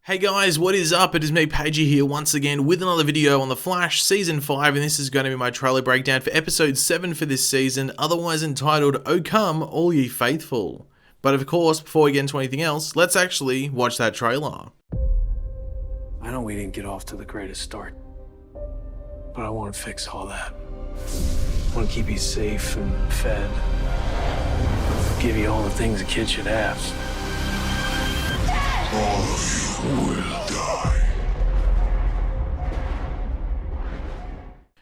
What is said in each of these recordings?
Hey guys, what is up? It is me, Pagey, here once again with another video on The Flash Season 5, and this is going to be my trailer breakdown for Episode 7 for this season, otherwise entitled, "O Come, All Ye Faithful." But of course, before we get into anything else, let's actually watch that trailer. I know we didn't get off to the greatest start, but I want to fix all that. I want to keep you safe and fed, give you all the things a kid should have. All of you will die.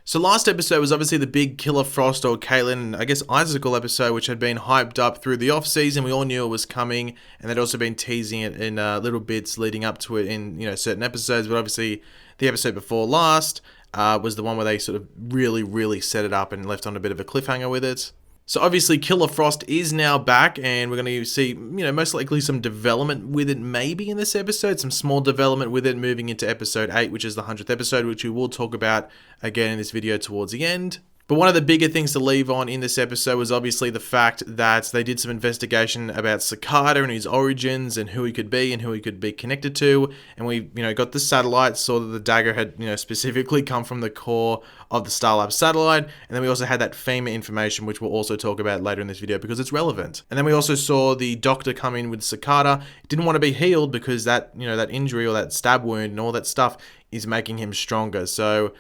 So last episode was obviously the big Killer Frost or Caitlin and I guess Icicle episode, which had been hyped up through the off-season. We all knew it was coming, and they'd also been teasing it in little bits leading up to it in certain episodes. But obviously the episode before last was the one where they sort of really set it up and left on a bit of a cliffhanger with it. So obviously Killer Frost is now back, and we're going to see, most likely some development with it maybe in this episode, some small development with it moving into episode 8, which is the 100th episode, which we will talk about again in this video towards the end. But one of the bigger things to leave on in this episode was obviously the fact that they did some investigation about Cicada and his origins and who he could be and who he could be connected to. And we, got the satellite, saw that the dagger had, specifically come from the core of the Starlab satellite. And then we also had that FEMA information, which we'll also talk about later in this video because it's relevant. And then we also saw the doctor come in with Cicada. He didn't want to be healed because that, that injury or that stab wound and all that stuff is making him stronger. So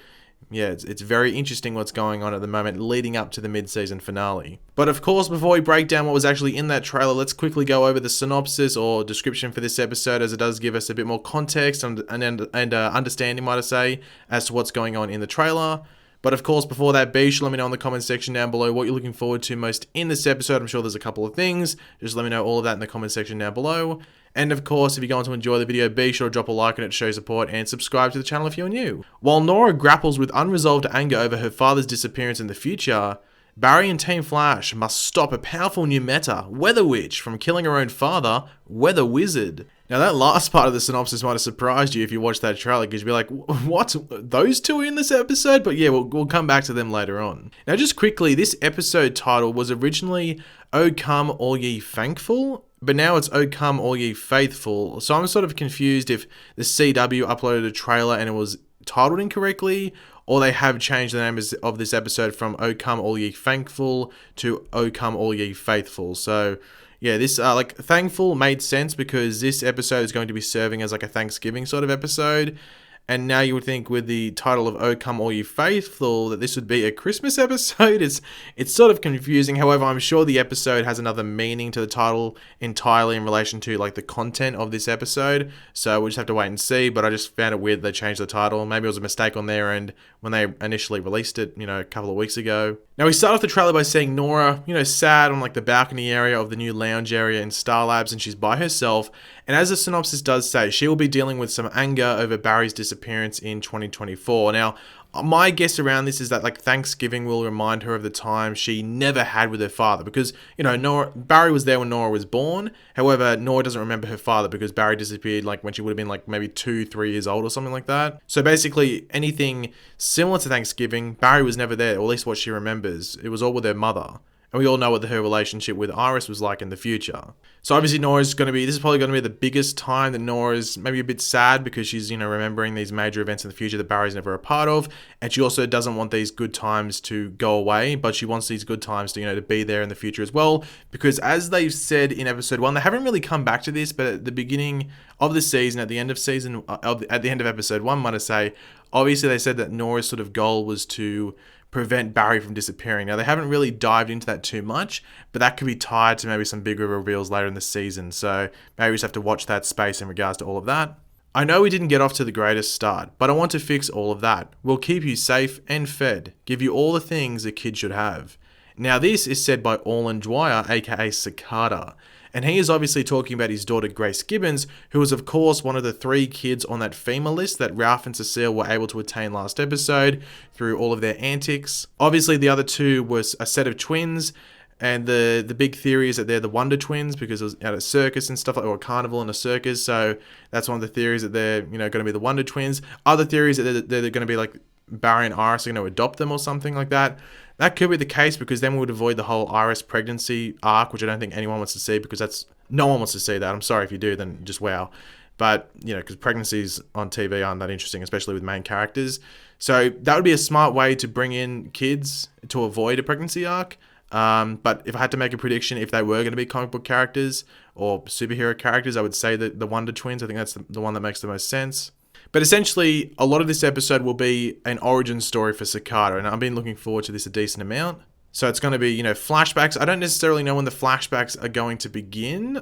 yeah, it's very interesting what's going on at the moment leading up to the mid-season finale. But of course, before we break down what was actually in that trailer, let's quickly go over the synopsis or description for this episode, as it does give us a bit more context and understanding, might I say, as to what's going on in the trailer. But of course, before that, be sure to let me know in the comment section down below what you're looking forward to most in this episode. I'm sure there's a couple of things. Just let me know all of that in the comment section down below. And of course, if you're going to enjoy the video, be sure to drop a like on it to show support and subscribe to the channel if you're new. While Nora grapples with unresolved anger over her father's disappearance in the future, Barry and Team Flash must stop a powerful new meta, Weather Witch, from killing her own father, Weather Wizard. Now that last part of the synopsis might have surprised you if you watched that trailer, because you'd be like, what? Those two are in this episode? But yeah, we'll come back to them later on. Now just quickly, this episode title was originally O Come All Ye Thankful, but now it's O Come All Ye Faithful. So I'm sort of confused if the CW uploaded a trailer and it was titled incorrectly, or they have changed the name of this episode from O Come All Ye Thankful to O Come All Ye Faithful. So yeah, this thankful made sense because this episode is going to be serving as like a Thanksgiving sort of episode. And now you would think with the title of O Come All Ye Faithful that this would be a Christmas episode. It's sort of confusing. However, I'm sure the episode has another meaning to the title entirely in relation to like the content of this episode. So we'll just have to wait and see. But I just found it weird they changed the title. Maybe it was a mistake on their end when they initially released it, a couple of weeks ago. Now we start off the trailer by seeing Nora, sad on like the balcony area of the new lounge area in Star Labs, and she's by herself. And as the synopsis does say, she will be dealing with some anger over Barry's disappearance in 2024. Now, my guess around this is that like Thanksgiving will remind her of the time she never had with her father, because Barry was there when Nora was born. However, Nora doesn't remember her father because Barry disappeared like when she would have been like maybe 2-3 years old or something like that. So basically anything similar to Thanksgiving, Barry was never there, or at least what she remembers. It was all with her mother. And we all know what her relationship with Iris was like in the future. So obviously this is probably going to be the biggest time that Nora's maybe a bit sad because she's, remembering these major events in the future that Barry's never a part of. And she also doesn't want these good times to go away, but she wants these good times to, to be there in the future as well. Because as they've said in episode 1, they haven't really come back to this, but at the beginning of the season, at the end of episode 1, might I say, obviously they said that Nora's sort of goal was to prevent Barry from disappearing. Now, they haven't really dived into that too much, but that could be tied to maybe some bigger reveals later in the season. So maybe we just have to watch that space in regards to all of that. I know we didn't get off to the greatest start, but I want to fix all of that. We'll keep you safe and fed, give you all the things a kid should have. Now, this is said by Orland Dwyer, aka Cicada. And he is obviously talking about his daughter Grace Gibbons, who was of course one of the 3 kids on that FEMA list that Ralph and Cecile were able to attain last episode through all of their antics. Obviously the other 2 was a set of twins, and the big theory is that they're the Wonder Twins because it was at a circus and stuff, or a carnival and a circus. So that's one of the theories, that they're going to be the Wonder Twins. Other theories that they're going to be like Barry and Iris are going to adopt them or something like that. That could be the case because then we would avoid the whole Iris pregnancy arc, which I don't think anyone wants to see, because no one wants to see that. I'm sorry if you do, then just wow. But, because pregnancies on TV aren't that interesting, especially with main characters. So that would be a smart way to bring in kids to avoid a pregnancy arc. But if I had to make a prediction, if they were going to be comic book characters or superhero characters, I would say that the Wonder Twins. I think that's the one that makes the most sense. But essentially, a lot of this episode will be an origin story for Cicada, and I've been looking forward to this a decent amount. So it's going to be, flashbacks. I don't necessarily know when the flashbacks are going to begin.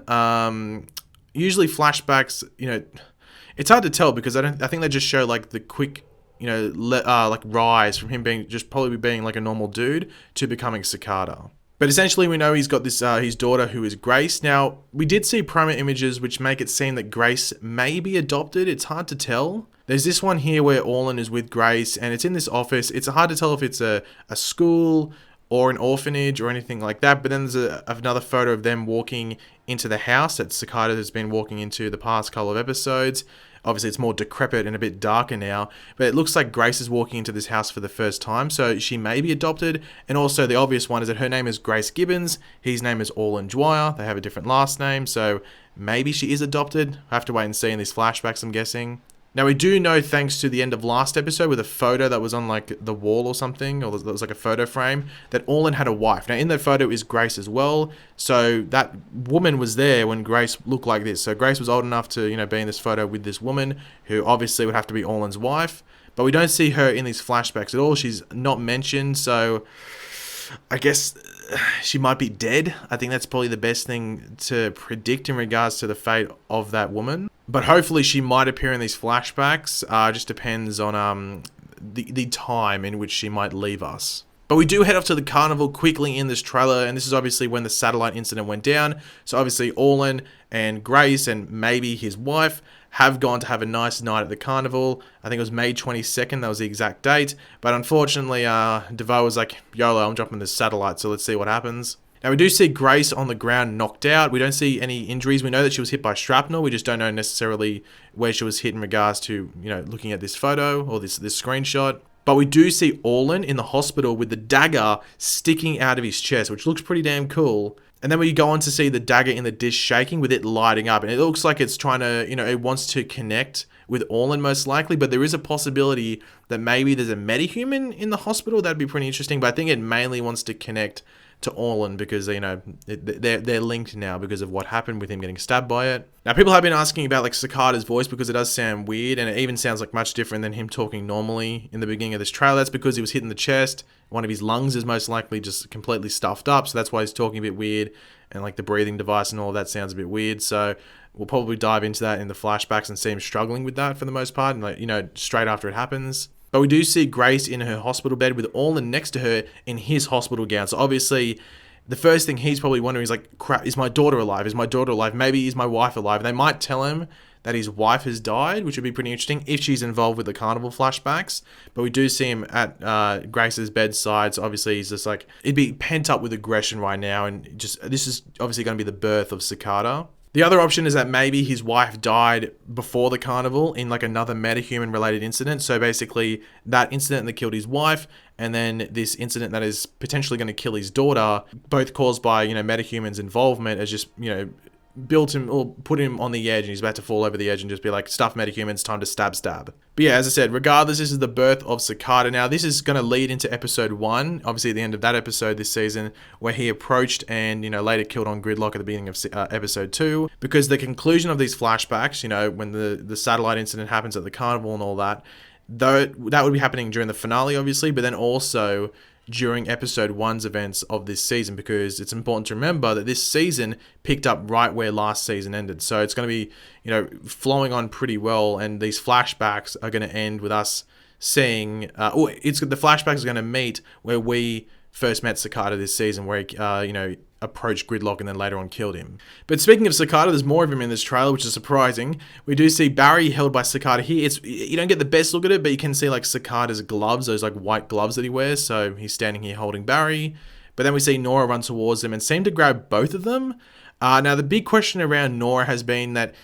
Usually flashbacks, it's hard to tell because I think they just show like the quick, like rise from him probably being like a normal dude to becoming Cicada. But essentially, we know he's got this his daughter who is Grace. Now, we did see promo images which make it seem that Grace may be adopted. It's hard to tell. There's this one here where Orlin is with Grace, and it's in this office. It's hard to tell if it's a school or an orphanage or anything like that. But then there's another photo of them walking into the house that Cicada has been walking into the past couple of episodes. Obviously, it's more decrepit and a bit darker now, but it looks like Grace is walking into this house for the first time, so she may be adopted. And also, the obvious one is that her name is Grace Gibbons, his name is Orlin Dwyer, they have a different last name, so maybe she is adopted. I have to wait and see in these flashbacks, I'm guessing. Now, we do know, thanks to the end of last episode with a photo that was on like the wall or something, or there was like a photo frame, that Orlin had a wife. Now, in that photo is Grace as well. So that woman was there when Grace looked like this. So Grace was old enough to, be in this photo with this woman who obviously would have to be Orlin's wife. But we don't see her in these flashbacks at all. She's not mentioned. So I guess she might be dead. I think that's probably the best thing to predict in regards to the fate of that woman. But hopefully she might appear in these flashbacks. Just depends on the time in which she might leave us. But we do head off to the carnival quickly in this trailer, and this is obviously when the satellite incident went down. So obviously Orlin and Grace and maybe his wife have gone to have a nice night at the carnival. I think it was May 22nd, that was the exact date. But unfortunately, DeVoe was like, YOLO, I'm dropping this satellite, so let's see what happens. Now, we do see Grace on the ground knocked out. We don't see any injuries. We know that she was hit by shrapnel. We just don't know necessarily where she was hit in regards to, looking at this photo or this screenshot. But we do see Orlin in the hospital with the dagger sticking out of his chest, which looks pretty damn cool. And then we go on to see the dagger in the dish shaking with it lighting up. And it looks like it's trying to, it wants to connect with Orlin most likely. But there is a possibility that maybe there's a metahuman in the hospital. That'd be pretty interesting. But I think it mainly wants to connect to Orlin because, they're linked now because of what happened with him getting stabbed by it. Now, people have been asking about like Cicada's voice because it does sound weird, and it even sounds like much different than him talking normally in the beginning of this trailer. That's because he was hit in the chest. One of his lungs is most likely just completely stuffed up, so that's why he's talking a bit weird, and like the breathing device and all of that sounds a bit weird. So we'll probably dive into that in the flashbacks and see him struggling with that for the most part, and straight after it happens. But we do see Grace in her hospital bed with Orlin next to her in his hospital gown. So obviously, the first thing he's probably wondering is like, crap, is my daughter alive? Is my daughter alive? Maybe is my wife alive? And they might tell him that his wife has died, which would be pretty interesting if she's involved with the carnival flashbacks. But we do see him at Grace's bedside. So obviously, he's just like, he'd be pent up with aggression right now. And this is obviously going to be the birth of Cicada. The other option is that maybe his wife died before the carnival in like another metahuman related incident. So basically that incident that killed his wife and then this incident that is potentially going to kill his daughter, both caused by, metahumans' involvement, has just, built him or put him on the edge and he's about to fall over the edge and just be like, stuff metahumans, time to stab. But yeah, as I said, regardless, this is the birth of Cicada. Now, this is going to lead into episode 1, obviously at the end of that episode this season, where he approached and, later killed on Gridlock at the beginning of episode 2, because the conclusion of these flashbacks, when the satellite incident happens at the carnival and all that, though that would be happening during the finale, obviously, but then also during episode 1's events of this season, because it's important to remember that this season picked up right where last season ended. So it's going to be, flowing on pretty well, and these flashbacks are going to end with us seeing, the flashbacks are going to meet where we first met Cicada this season, where he, approached Gridlock and then later on killed him. But speaking of Cicada, there's more of him in this trailer, which is surprising. We do see Barry held by Cicada here. You don't get the best look at it, but you can see like Cicada's gloves, those like white gloves that he wears. So he's standing here holding Barry. But then we see Nora run towards him and seem to grab both of them. Now the big question around Nora has been that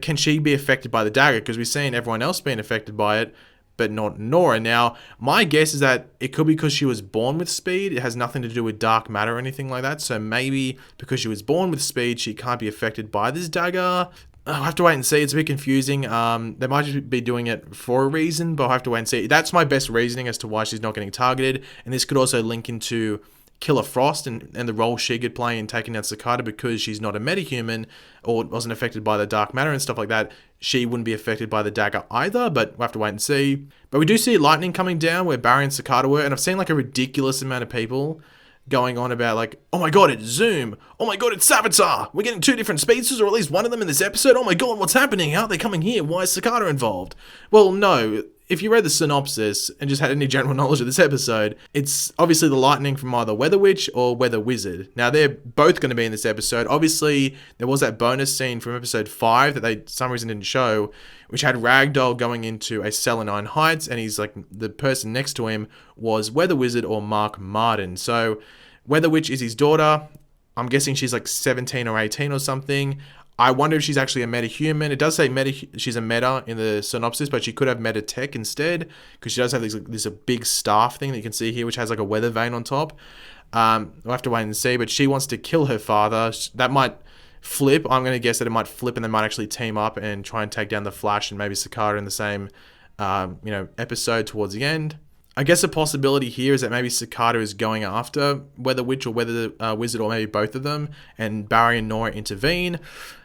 can she be affected by the dagger? Because we've seen everyone else being affected by it, but not Nora. Now, my guess is that it could be because she was born with speed. It has nothing to do with dark matter or anything like that. So maybe because she was born with speed, she can't be affected by this dagger. I'll have to wait and see. It's a bit confusing. They might just be doing it for a reason, but I'll have to wait and see. That's my best reasoning as to why she's not getting targeted. And this could also link into Killer Frost and the role she could play in taking out Cicada, because she's not a metahuman or wasn't affected by the dark matter and stuff like that. She wouldn't be affected by the dagger either, but we'll have to wait and see. But we do see lightning coming down where Barry and Cicada were, and I've seen like a ridiculous amount of people going on about like, oh my god, it's Zoom. Oh my god, it's Savitar. We're getting 2 different species, or at least one of them in this episode. Oh my god, what's happening? How are they coming here? Why is Cicada involved? Well, no. If you read the synopsis and just had any general knowledge of this episode, it's obviously the lightning from either Weather Witch or Weather Wizard. Now, they're both going to be in this episode. Obviously, there was that bonus scene from episode 5 that they, for some reason, didn't show, which had Ragdoll going into a cell in Iron Heights, and he's like, the person next to him was Weather Wizard or Mark Martin. So, Weather Witch is his daughter. I'm guessing she's like 17 or 18 or something. I wonder if she's actually a metahuman. It does say she's a meta in the synopsis, but she could have meta tech instead, because she does have this a big staff thing that you can see here, which has like a weather vane on top. We'll have to wait and see, but she wants to kill her father. That might flip. I'm going to guess that it might flip, and they might actually team up and try and take down the Flash and maybe Cicada in the same episode towards the end. I guess a possibility here is that maybe Cicada is going after Weather Witch or Weather Wizard, or maybe both of them, and Barry and Nora intervene.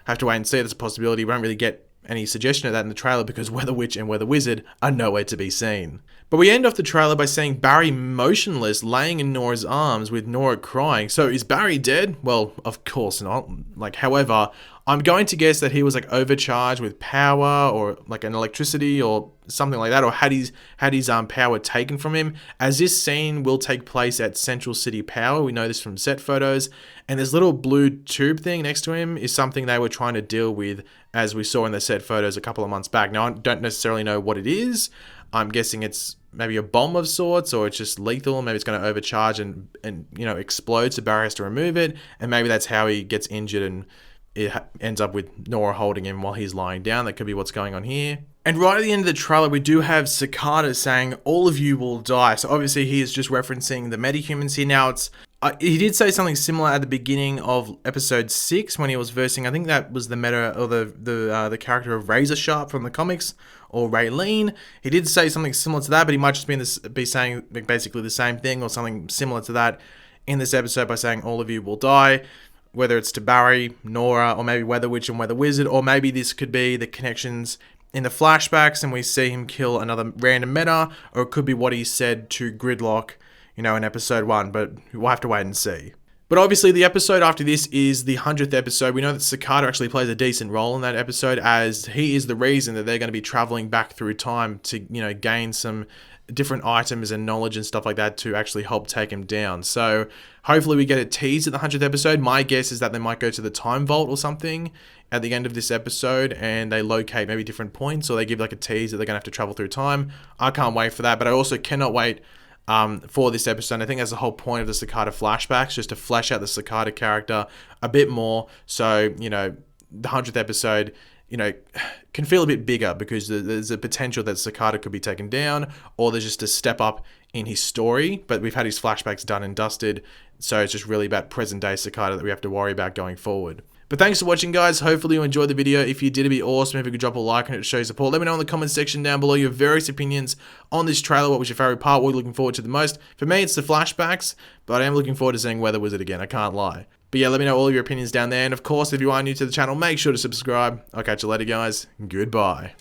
Have to wait and see. That's a possibility. We don't really get any suggestion of that in the trailer, because Weather Witch and Weather Wizard are nowhere to be seen. But we end off the trailer by seeing Barry motionless, laying in Nora's arms with Nora crying. So is Barry dead? Well, of course not. However, I'm going to guess that he was overcharged with power, or like an electricity or something like that, or had his power taken from him, as this scene will take place at Central City Power. We know this from set photos, and this little blue tube thing next to him is something they were trying to deal with, as we saw in the set photos a couple of months back. Now, I don't necessarily know what it is. I'm guessing it's maybe a bomb of sorts, or it's just lethal. Maybe it's going to overcharge and explode, so Barry has to remove it, and maybe that's how he gets injured and it ends up with Nora holding him while he's lying down. That could be what's going on here. And right at the end of the trailer, we do have Cicada saying, all of you will die. So obviously he is just referencing the metahumans here. Now, he did say something similar at the beginning of episode 6 when he was versing, I think that was the meta, or the character of Razor Sharp from the comics, or Raylene. He did say something similar to that, but he might just be saying basically the same thing or something similar to that in this episode by saying all of you will die. Whether it's to Barry, Nora, or maybe Weather Witch and Weather Wizard, or maybe this could be the connections in the flashbacks and we see him kill another random meta, or it could be what he said to Gridlock, in episode 1, but we'll have to wait and see. But obviously the episode after this is the 100th episode. We know that Cicada actually plays a decent role in that episode, as he is the reason that they're going to be traveling back through time to, gain some different items and knowledge and stuff like that to actually help take him down. So hopefully we get a tease at the 100th episode. My guess is that they might go to the time vault or something at the end of this episode, and they locate maybe different points, or they give like a tease that they're gonna have to travel through time. I can't wait for that, but I also cannot wait for this episode. I think that's the whole point of the Cicada flashbacks, just to flesh out the Cicada character a bit more. So, the 100th episode, can feel a bit bigger, because there's a potential that Cicada could be taken down, or there's just a step up in his story. But we've had his flashbacks done and dusted, so it's just really about present day Cicada that we have to worry about going forward. But thanks for watching, guys. Hopefully you enjoyed the video. If you did, it'd be awesome if you could drop a like on it to show your support. Let me know in the comments section down below your various opinions on this trailer. What was your favorite part? What are you looking forward to the most? For me, it's the flashbacks, but I am looking forward to seeing Weather Wizard again. I can't lie. But yeah, let me know all of your opinions down there. And of course, if you are new to the channel, make sure to subscribe. I'll catch you later, guys. Goodbye.